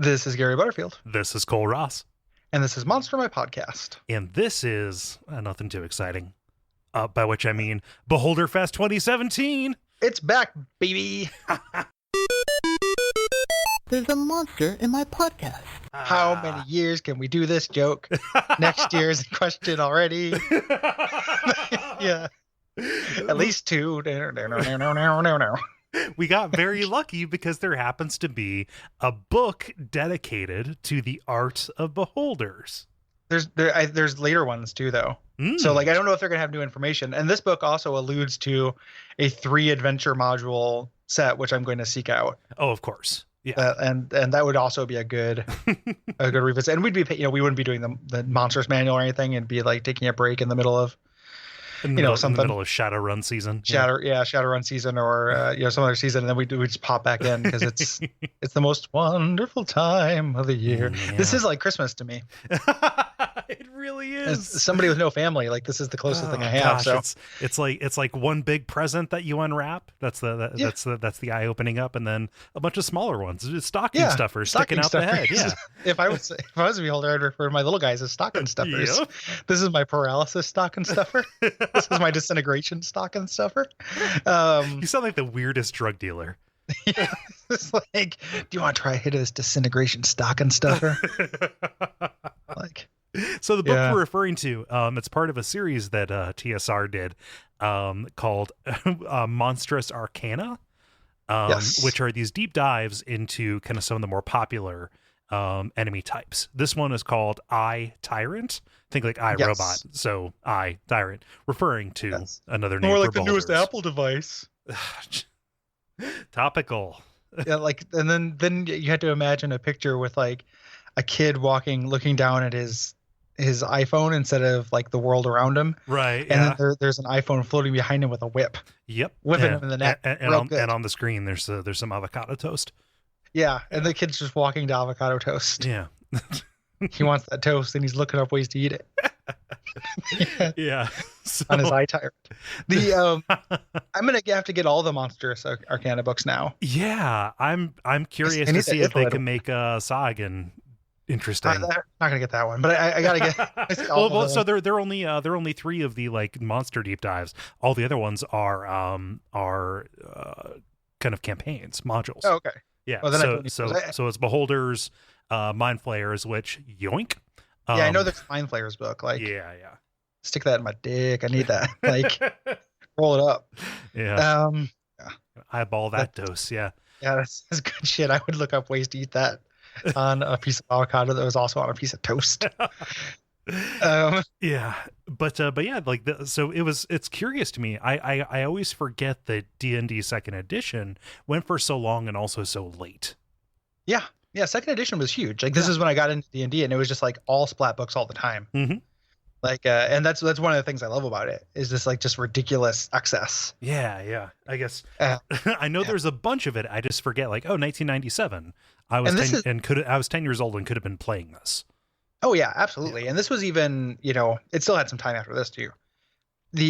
This is Gary Butterfield, This is Cole Ross. and this is Monster My Podcast. And this is nothing too exciting. By which I mean Beholderfest 2017. It's back, baby. There's a monster in my podcast. How many years can we do this joke? Next year's question already. Yeah. At least two. No. We got very lucky because there happens to be a book dedicated to the art of beholders. There's later ones too, though. So I don't know if they're gonna have new information. And this book also alludes to a 3 adventure module set, which I'm going to seek out. Oh, of course. Yeah. And that would also be a good revisit. And we'd be, we wouldn't be doing the Monstrous manual or anything, and be like taking a break in the middle of in the middle of Shadowrun season. Shadowrun season, or some other season, and then we just pop back in because it's the most wonderful time of the year. Yeah. This is like Christmas to me. It really is. As somebody with no family, like this is the closest thing I have. Gosh, so it's like one big present that you unwrap. That's the eye opening up, and then a bunch of smaller ones. Just stocking stuffers sticking out the head. Yeah. If I was a beholder, I'd refer to my little guys as stocking stuffers. Yep. This is my paralysis stocking stuffer. This is my disintegration stocking stuffer. You sound like the weirdest drug dealer. Yeah, it's like, do you want to try a hit of this disintegration stocking stuffer? So the book we're referring to, it's part of a series that TSR did called Monstrous Arcana, which are these deep dives into kind of some of the more popular enemy types. This one is called Tyrant. Think like Robot. So Tyrant, referring to another name. More for like the newest Apple device. Topical. Yeah, and then you had to imagine a picture with like a kid looking down at his iPhone instead of like the world around him. Right. And then there's an iPhone floating behind him with a whip. Yep. Whipping him in the neck. And on the screen there's some avocado toast. Yeah, and the kid's just walking to avocado toast. Yeah. He wants that toast and he's looking up ways to eat it. Yeah. So, on his Tyrant. I'm gonna have to get all the Monstrous Arcana books now. Yeah, I'm curious to see if they can make Sagan interesting. I'm not gonna get that one, but I gotta get. well, so they're only 3 of the like monster deep dives. All the other ones are kind of campaigns, modules. Oh, okay. Yeah. Well, so it's beholders, mind flayers, which yoink. Yeah, I know there's a Mind Flayers book. Like, yeah. Stick that in my dick. I need that. Like, roll it up. Yeah. Eyeball that dose. Yeah. Yeah, that's good shit. I would look up ways to eat that on a piece of avocado that was also on a piece of toast. Yeah, but yeah, so it's curious to me. I always forget that D&D second edition went for so long and also so late. Yeah, second edition was huge. Like, this is when I got into D&D, and it was just like all splat books all the time. Mm-hmm. Like, and that's one of the things I love about it, is this like just ridiculous excess. Yeah. I guess I know there's a bunch of it. I just forget. Like, 1997. I was 10 years old and could have been playing this. Oh yeah, absolutely. Yeah. And this was even, it still had some time after this too. At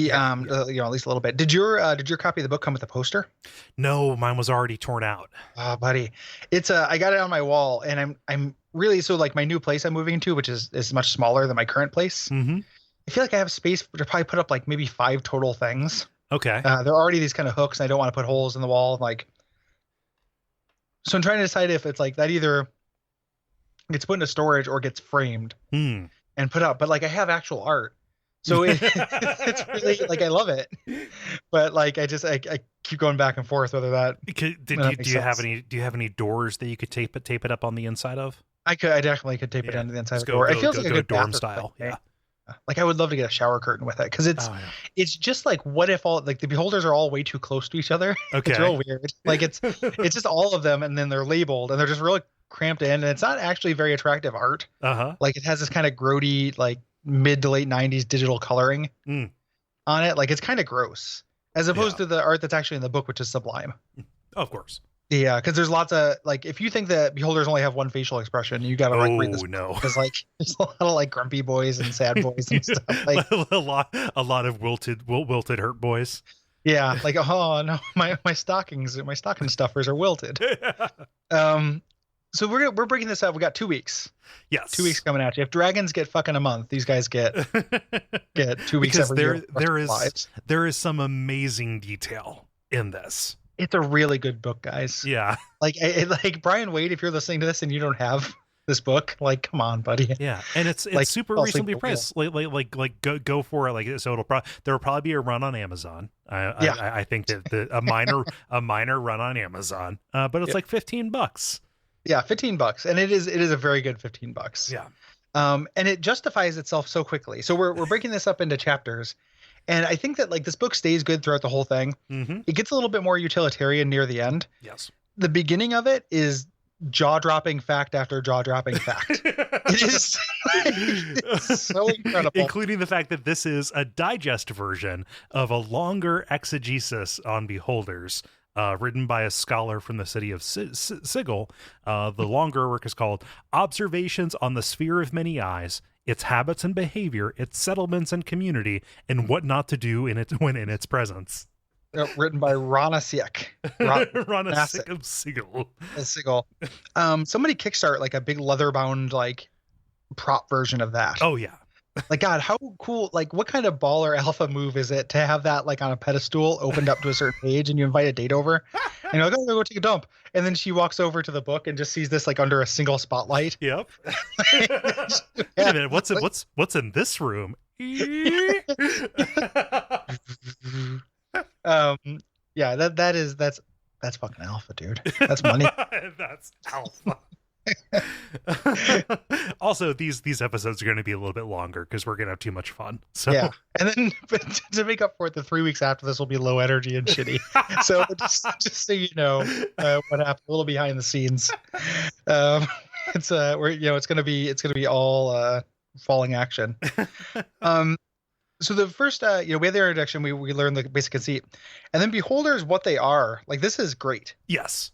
least a little bit. Did your copy of the book come with a poster? No, mine was already torn out. Oh, buddy, it's I got it on my wall, and I'm really, so like my new place I'm moving to, which is much smaller than my current place. Mm-hmm. I feel like I have space to probably put up like maybe 5 total things. Okay. There are already these kind of hooks, and I don't want to put holes in the wall. So I'm trying to decide if it's like that either gets put into storage or gets framed and put up. But like, I have actual art. So it's really like, I love it, but like I keep going back and forth whether that. Do you have any doors that you could tape it up on the inside of? I definitely could tape it into the inside of the door. It feels like a good dorm style. Yeah. Like, I would love to get a shower curtain with it, because it's just like, what if all like the beholders are all way too close to each other? Okay. It's real weird. Like, it's just all of them, and then they're labeled, and they're just really cramped in, and it's not actually very attractive art. Like, it has this kind of grody, like mid to late 90s digital coloring on it. Like, it's kind of gross, as opposed to the art that's actually in the book, which is sublime. Of course. Yeah, because there's lots of like, if you think that beholders only have one facial expression, you gotta read this. No, because like there's a lot of like grumpy boys and sad boys and stuff. Like a lot of wilted hurt boys. Yeah, like, oh no, my stocking stuffers are wilted. So we're breaking this up. We got 2 weeks. Yes. 2 weeks coming at you. If dragons get fucking a month, these guys get 2 weeks every year. There is some amazing detail in this. It's a really good book, guys. Yeah. Like Brian Wade, if you're listening to this and you don't have this book, like, come on, buddy. Yeah, and it's like, super reasonably priced. Like go for it. Like, so there will probably be a run on Amazon. I think that a minor run on Amazon. But it's like $15. Yeah, $15, and it is a very good $15. Yeah. And it justifies itself so quickly. So we're breaking this up into chapters. And I think that like this book stays good throughout the whole thing. Mm-hmm. It gets a little bit more utilitarian near the end. Yes. The beginning of it is jaw-dropping fact after jaw-dropping fact. It is it's so incredible. Including the fact that this is a digest version of a longer exegesis on Beholders, written by a scholar from the city of Sigil. The longer work is called Observations on the Sphere of Many Eyes, Its Habits and Behavior, Its Settlements and Community, and What Not to Do when in its presence. Written by Rana Siek. Rana Siek of Sigil. Somebody kickstart like a big leather-bound like prop version of that. Oh yeah. Like, God, how cool, like what kind of baller alpha move is it to have that like on a pedestal opened up to a certain page and you invite a date over and you're like, oh, go take a dump. And then she walks over to the book and just sees this like under a single spotlight. Yep. Wait a minute, what's in this room? Yeah, that's fucking alpha, dude. That's money. That's alpha. Also, these episodes are going to be a little bit longer because we're going to have too much fun. So yeah, and then to make up for it, the 3 weeks after this will be low energy and shitty. So just so you know, what happened, a little behind the scenes. It's it's gonna be all falling action. So the first, we have the introduction. We learn the basic conceit, and then Beholders, what they are. Like, this is great. Yes.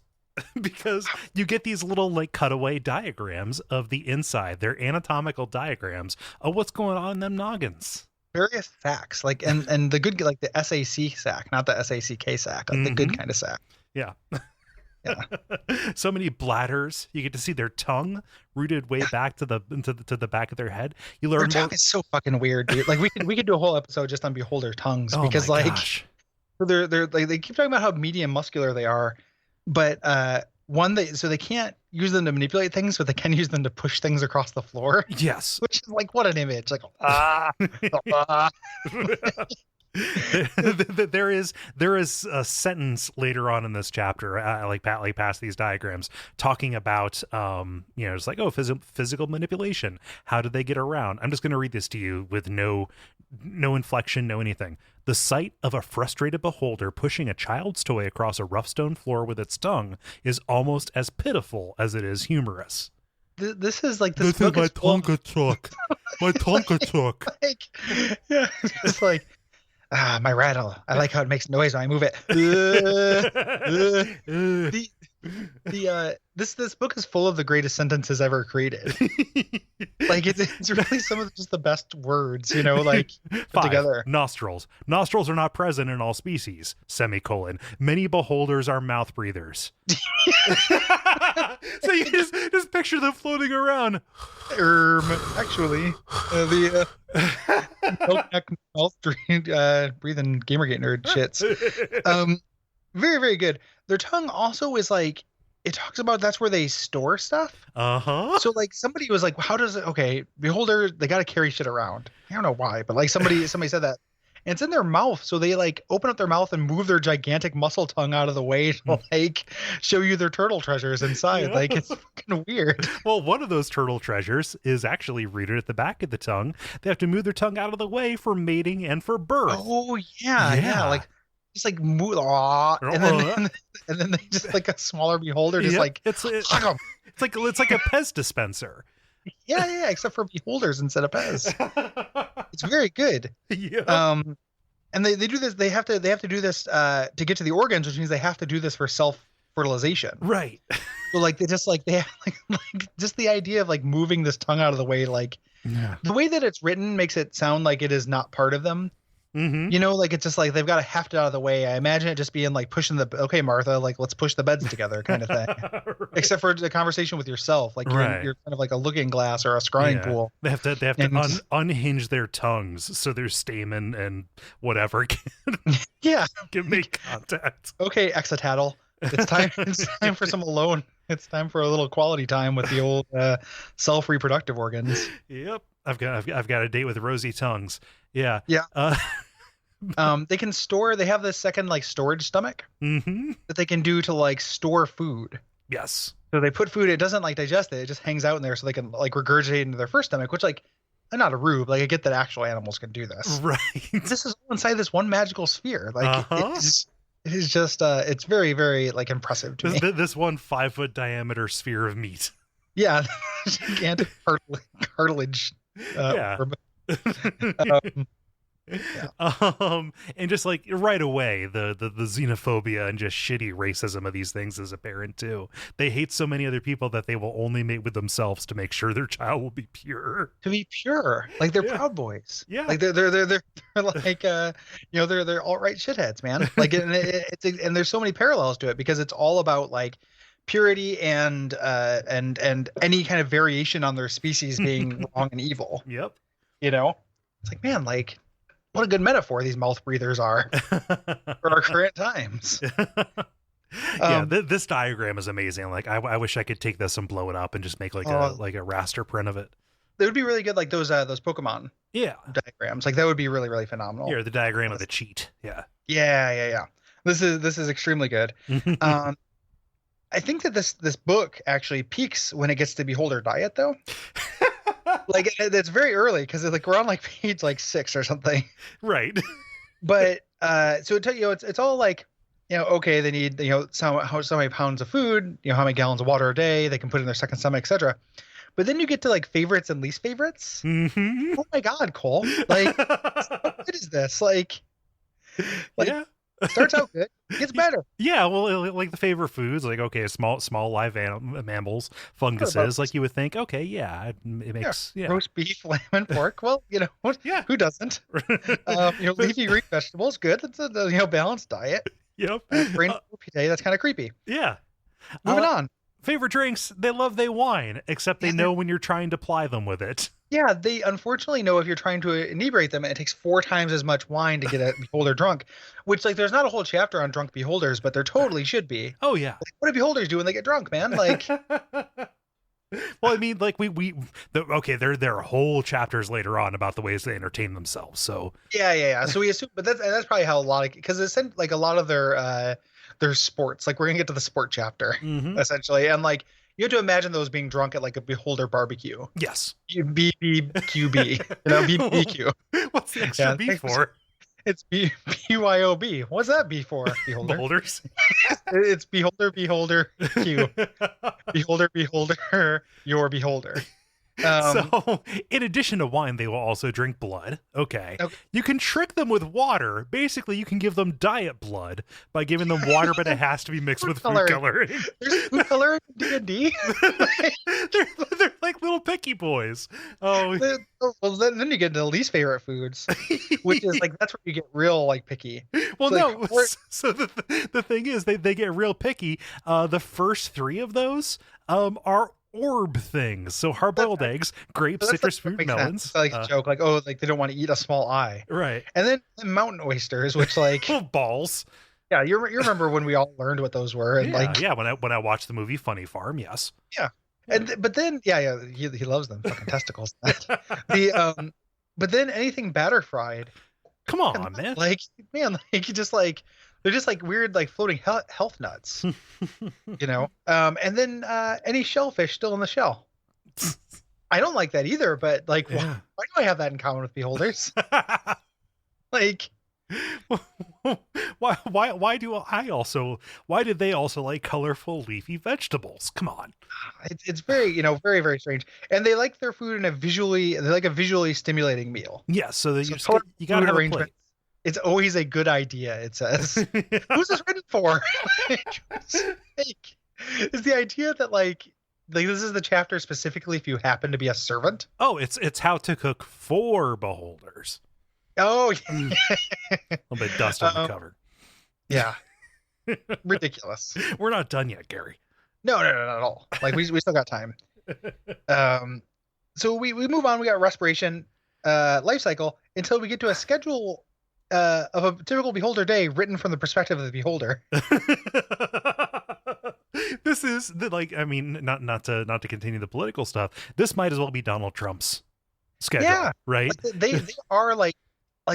Because you get these little like cutaway diagrams of the inside. They're anatomical diagrams of what's going on in them noggins. Various sacks, like and the good, like the SAC sack, not the SACK sack, like the good kind of sack. Yeah. Yeah. So many bladders. You get to see their tongue rooted way back to the back of their head. You learn their tongue is so fucking weird, dude. Like we could do a whole episode just on Beholder tongues because like they're like they keep talking about how medium muscular they are. But they can't use them to manipulate things, but they can use them to push things across the floor. Yes. Which is like, what an image. Like, there is a sentence later on in this chapter, like past these diagrams, talking about it's like, oh, physical manipulation. How did they get around? I'm just going to read this to you with no inflection, no anything. The sight of a frustrated beholder pushing a child's toy across a rough stone floor with its tongue is almost as pitiful as it is humorous. This is like this is my Tonka truck. My Tonka truck. Like, yeah, it's like. My rattle. I like how it makes noise when I move it. This book is full of the greatest sentences ever created. Like it's really some of just the best words, like put together. Nostrils are not present in all species. Semicolon. Many beholders are mouth breathers. So you just picture them floating around. Actually, the mouth breathing Gamergate nerd shits. Very, very good. Their tongue also is like, it talks about that's where they store stuff. Uh-huh. So like somebody was like, how does it, okay, Beholder, they got to carry shit around. I don't know why, but like somebody said that. And it's in their mouth. So they like open up their mouth and move their gigantic muscle tongue out of the way to like show you their turtle treasures inside. Yeah. Like it's fucking weird. Well, one of those turtle treasures is actually rooted at the back of the tongue. They have to move their tongue out of the way for mating and for birth. Oh yeah. Like just like move, and then they just like a smaller beholder, just like it's like a Pez dispenser. Yeah, except for beholders instead of Pez. It's very good. Yeah. And they do this. They have to do this to get to the organs, which means they have to do this for self-fertilization. Right. So like they have like just the idea of like moving this tongue out of the way, like the way that it's written makes it sound like it is not part of them. You know, like it's just like they've got to heft it out of the way. I imagine it just being like pushing okay, Martha, like let's push the beds together kind of thing. Right. Except for the conversation with yourself, like you're kind of like a looking glass or a scrying pool. They have to unhinge their tongues so their stamen and whatever can make contact. Okay, Exotatl, it's time for some alone. It's time for a little quality time with the old self-reproductive organs. Yep, I've got a date with rosy tongues. Yeah. They can store. They have this second like storage stomach that they can do to like store food. Yes. So they put food. It doesn't like digest it. It just hangs out in there, so they can like regurgitate into their first stomach. Which like, I'm not a rube. Like I get that actual animals can do this. Right. This is all inside this one magical sphere. Like it is just. It's very very like impressive to me. This 1 5-foot diameter sphere of meat. Yeah, gigantic cartilage. And just like right away the xenophobia and just shitty racism of these things is apparent too. They hate so many other people that they will only mate with themselves to make sure their child will be pure. Like they're Proud Boys. Yeah, like they're like they're alt-right shitheads, man. Like and there's so many parallels to it because it's all about like purity and any kind of variation on their species being wrong and evil. Yep. You know, it's like, man, like what a good metaphor these mouth breathers are for our current times. This diagram is amazing. Like I wish I could take this and blow it up and just make like a raster print of it. It would be really good, like those Pokemon diagrams. Like that would be really really phenomenal. Here, the diagram of the cheat. Yeah. This is extremely good. I think that this book actually peaks when it gets to Beholder Diet, though. Like it's very early because like we're on like page like 6 or something. Right. But so it's all like, okay, they need so many pounds of food, how many gallons of water a day they can put in their second stomach, etc. But then you get to like favorites and least favorites. Oh my God, Cole! Like, what is this? Like yeah. Starts out good, gets better. Yeah, well, like the favorite foods, like okay, small live mammals, funguses, like you would think, okay, yeah, it makes roast beef, lamb, and pork. Well, who doesn't? Leafy green vegetables, good. That's a balanced diet. Yep. Brain pita, that's kind of creepy. Yeah. Moving on. Favorite drinks, they love they wine, except they know when you're trying to ply them with it. Yeah, they unfortunately know if you're trying to inebriate them, it takes 4 times as much wine to get a beholder drunk, which like there's not a whole chapter on drunk beholders, but there totally should be. Oh yeah. Like, what do beholders do when they get drunk, man? Like well, I mean, like there are whole chapters later on about the ways they entertain themselves. So yeah. So we assume, but that's probably how a lot of, because it's like a lot of their sports, like we're gonna get to the sport chapter essentially, and like you have to imagine those being drunk at like a beholder barbecue. Yes. BBQB, BBQ. What's the extra B for? It's BYOB. What's that B for? Beholders. It's beholder Q. Beholder, your beholder. So, in addition to wine, they will also drink blood. Okay. You can trick them with water. Basically, you can give them diet blood by giving them water, but it has to be mixed with food coloring. There's food coloring in D&D? They're like little picky boys. Oh, well, then you get into the least favorite foods, which is like, that's where you get real like picky. Well, so the thing is, they get real picky. The first 3 of those are orb things. So hard-boiled eggs, grapes, citrus fruit, melons. It's like a joke, like, oh, like they don't want to eat a small eye. Right. And then mountain oysters, which like balls. Yeah, you remember when we all learned what those were, and when I watched the movie Funny Farm, yes. Yeah. But then he loves them, fucking testicles. But then anything batter fried. Come on, man. Like you just like, they're just like weird, like floating health nuts, and then any shellfish still in the shell. I don't like that either, but like, why do I have that in common with beholders? Like, why did they also like colorful leafy vegetables? Come on. It's very, very, very strange. And they like their food in a visually stimulating meal. Yes. So you gotta have a plate. It's always a good idea, it says. Who's this written for? Is the idea that like this is the chapter specifically if you happen to be a servant? Oh, it's how to cook for beholders. Oh, A little bit of dust on the cover. Yeah. Ridiculous. We're not done yet, Gary. No, not at all. Like we still got time. So we move on. We got respiration, life cycle until we get to a schedule of a typical beholder day written from the perspective of the beholder. This is not to continue the political stuff. This might as well be Donald Trump's schedule, right? Like they are like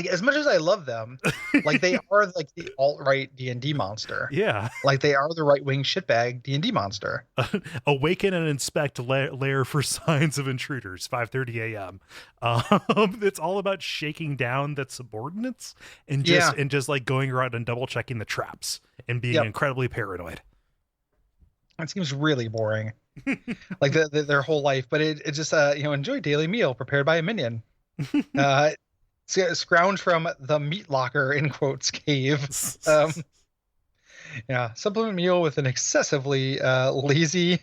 as much as I love them, like they are like the alt-right D&D monster. Yeah, like they are the right-wing shitbag D&D monster. Awaken and inspect lair for signs of intruders. 5:30 a.m. It's all about shaking down that subordinates and just like going around and double checking the traps and being incredibly paranoid. It seems really boring, like their whole life. But it just enjoy daily meal prepared by a minion. Scrounge from the meat locker in quotes cave. Supplement meal with an excessively lazy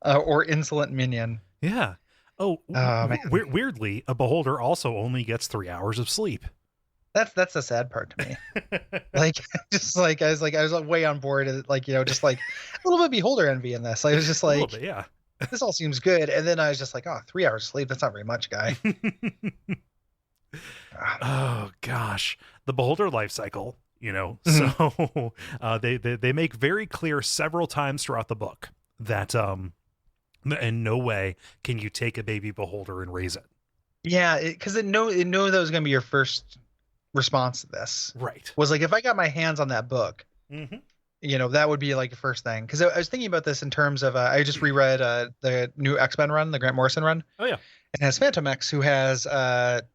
or insolent minion. Yeah. Weirdly, a beholder also only gets 3 hours of sleep. That's the sad part to me. I was way on board. Just like a little bit beholder envy in this. I was just like, bit, this all seems good. And then I was just like, 3 hours of sleep. That's not very much, guy. Oh gosh, the beholder life cycle, Mm-hmm. So they make very clear several times throughout the book that in no way can you take a baby beholder and raise it. Yeah, because it knew that was going to be your first response to this. Right. Was like, if I got my hands on that book, that would be like the first thing. Because I was thinking about this in terms of I just reread the new X-Men run, the Grant Morrison run. Oh yeah. It has Phantom X, who has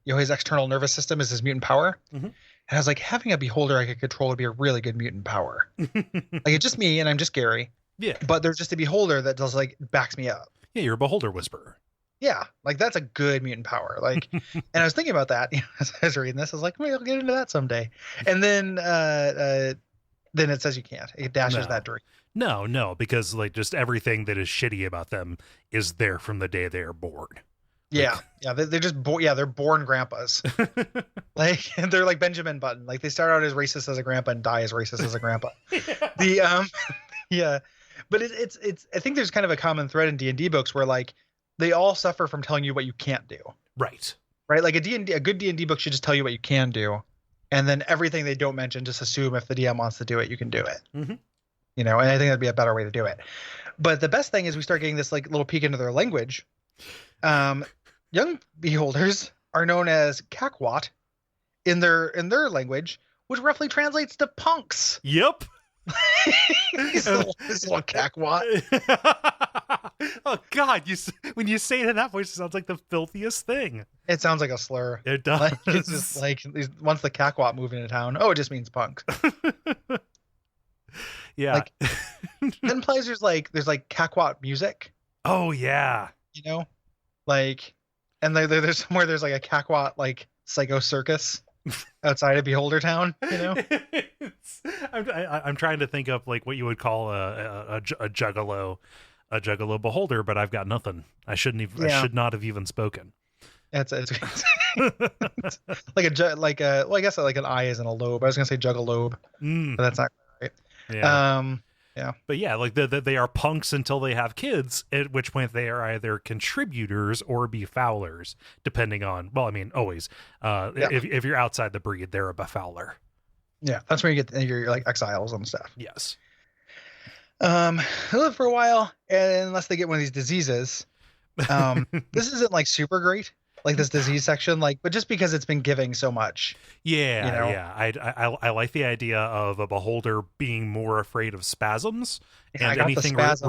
his external nervous system is his mutant power. Mm-hmm. And I was like, having a beholder I could control would be a really good mutant power. Like it's just me and I'm just Gary. Yeah. But there's just a beholder that does like backs me up. Yeah, you're a beholder whisperer. Yeah, like that's a good mutant power. Like, and I was thinking about that as I was reading this. I was like, maybe I'll get into that someday. And then it says you can't. It dashes that dream. No, because like just everything that is shitty about them is there from the day they are born. Yeah, they're just they're born grandpas. Like they're like Benjamin Button. Like they start out as racist as a grandpa and die as racist as a grandpa. But it's I think there's kind of a common thread in D&D books where like they all suffer from telling you what you can't do. Right. Like a good D&D book should just tell you what you can do, and then everything they don't mention, just assume if the DM wants to do it, you can do it. Mm-hmm. And I think that'd be a better way to do it. But the best thing is we start getting this like little peek into their language. Young beholders are known as kakwat in their language, which roughly translates to punks. Yep. This little kakwat. Oh God! When you say it in that voice, it sounds like the filthiest thing. It sounds like a slur. It does. Like, it's just like once the kakwat move into town, it just means punk. Yeah. Like, then plays there's like kakwat music. Oh yeah. Like, and there's somewhere there's like a kakwat like psycho circus outside of Beholder Town. I'm trying to think of like what you would call a juggalo beholder, but I've got nothing. I should not have even spoken. It's like I guess like an eye isn't a lobe. I was gonna say juggalobe, but that's not right. Yeah. Yeah. But yeah, like they are punks until they have kids, at which point they are either contributors or befoulers, depending on, well, I mean, always. If you're outside the breed, they're a befouler. Yeah, that's where you get your like exiles and stuff. Yes. They live for a while, and unless they get one of these diseases. This isn't like super great, like this disease section, like, but just because it's been giving so much. Yeah. I like the idea of a beholder being more afraid of spasms and anything which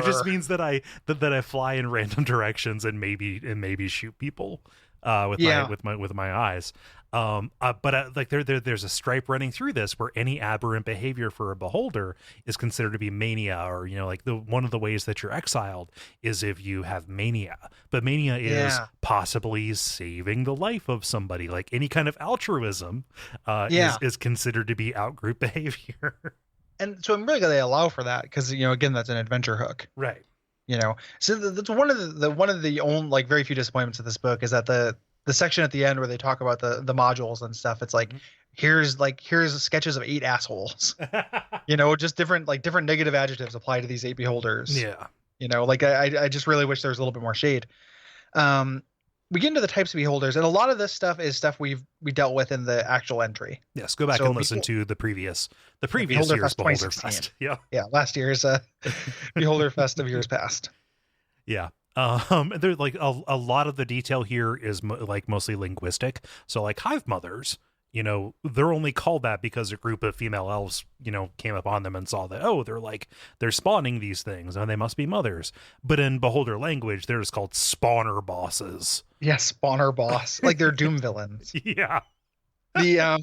just means that I fly in random directions and maybe shoot people with my eyes. But like there's a stripe running through this where any aberrant behavior for a beholder is considered to be mania, or like one of the ways that you're exiled is if you have mania. But mania is possibly saving the life of somebody. Like any kind of altruism is considered to be outgroup behavior. And so I'm really glad they allow for that, because again, that's an adventure hook, right? So that's one of the only, like, very few disappointments of this book is that the the section at the end where they talk about the modules and stuff. It's like, here's sketches of 8 assholes, just different negative adjectives apply to these 8 beholders. Yeah. I just really wish there was a little bit more shade. We get into the types of beholders, and a lot of this stuff is stuff we dealt with in the actual entry. Yes, go back and listen to the previous year's Beholderfest. Yeah, last year's Beholderfest of years past. Yeah, there's like a lot of the detail here is mostly linguistic. So like hive mothers, they're only called that because a group of female elves, came upon them and saw that, they're spawning these things and they must be mothers. But in beholder language, they're just called spawner bosses. Yeah, spawner boss. Like they're doom villains. Yeah. So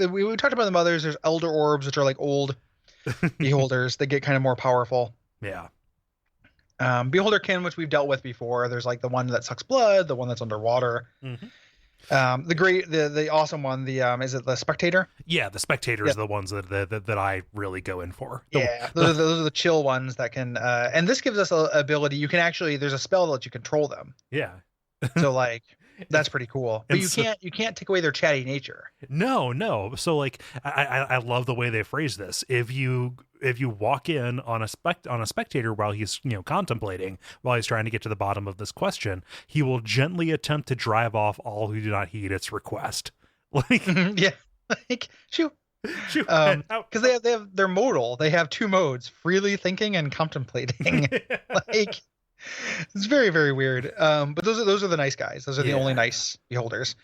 we talked about the mothers. There's elder orbs, which are like old beholders that get kind of more powerful. Yeah. Beholderkin, which we've dealt with before. There's like the one that sucks blood, the one that's underwater. Mm-hmm. The awesome one, is it the spectator? Yeah, the spectators are the ones that I really go in for. Those are the chill ones that can, and this gives us an ability. You can actually, there's a spell that lets you control them. Yeah. So like, that's pretty cool. But you can't take away their chatty nature. No. So like, I love the way they phrase this. If you walk in on a spectator while he's contemplating, while he's trying to get to the bottom of this question, he will gently attempt to drive off all who do not heed its request. Like like shoot. Because they have their modal. They have 2 modes: freely thinking and contemplating. Like it's very, very weird. But those are the nice guys. Those are the only nice beholders.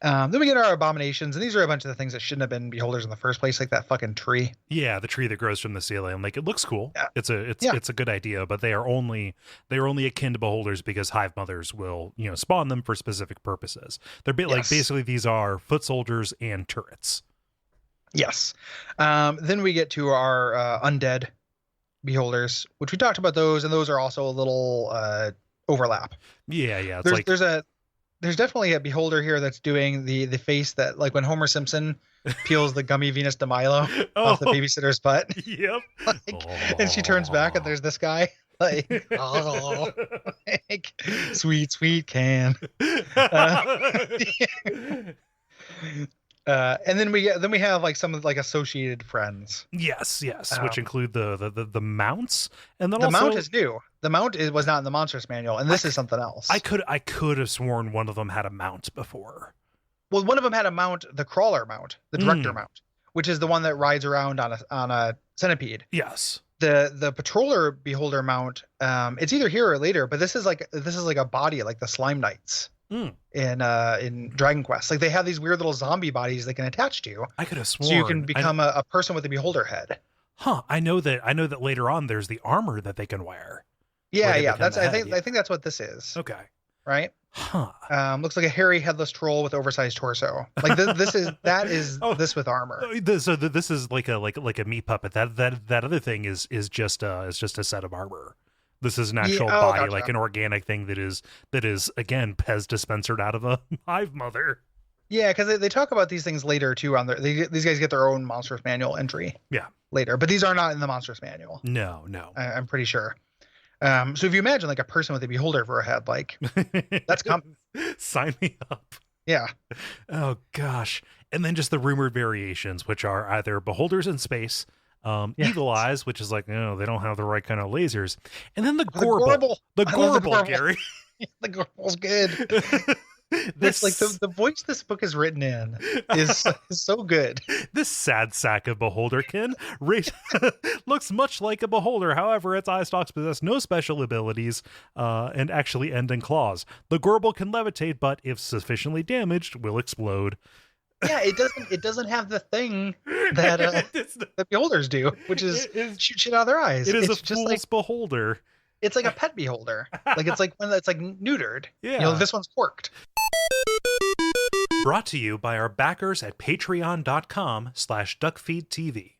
Then we get our abominations, and these are a bunch of the things that shouldn't have been beholders in the first place, like that fucking tree. Yeah, the tree that grows from the ceiling. Like it looks cool. Yeah. It's a good idea, but they are only akin to beholders because hive mothers will spawn them for specific purposes. They're basically these are foot soldiers and turrets. Yes. Then we get to our undead beholders, which we talked about those, and those are also a little overlap. Yeah. There's definitely a beholder here that's doing the face that, like when Homer Simpson peels the gummy Venus de Milo off the babysitter's butt. Yep. And she turns back and there's this guy like sweet can. And then we have like some like associated friends. Yes, which include the mounts, and then the mount is new. The mount was not in the Monstrous Manual, and this is something else. I could have sworn one of them had a mount before. Well, one of them had a mount, the crawler mount, the director mount, which is the one that rides around on a centipede. Yes. The patroller beholder mount, it's either here or later, but this is like a body, like the Slime Knights. In Dragon Quest, like they have these weird little zombie bodies they can attach to. I could have sworn so you can become a person with a beholder head. I know that later on there's the armor that they can wear. Yeah. I think that's what this is. Okay. Right. Looks like a hairy headless troll with oversized torso. Like this is this with armor. So this is like a meat puppet. That other thing is just a set of armor. This is an actual body, gotcha. Like an organic thing that is again Pez dispensered out of a hive mother. Yeah, because they talk about these things later too. These guys get their own Monstrous Manual entry. Yeah, later, but these are not in the Monstrous Manual. No. I'm pretty sure. So if you imagine like a person with a beholder for a head, like that's sign me up. Yeah. Oh gosh, and then just the rumored variations, which are either beholders in space. Eagle eyes, which is like, they don't have the right kind of lasers, and then the Gorble, Gary. The Gorble's good. This like the voice this book is written in is so good. This sad sack of beholderkin looks much like a beholder. However, its eye stalks possess no special abilities and actually end in claws. The Gorble can levitate, but if sufficiently damaged, will explode. Yeah, it doesn't have the thing that the beholders do, which is shoot shit out of their eyes. It's just fool's like beholder. It's like a pet beholder. Like it's like one that's like neutered. Yeah. This one's quirked. Brought to you by our backers at patreon.com/Duckfeed.tv.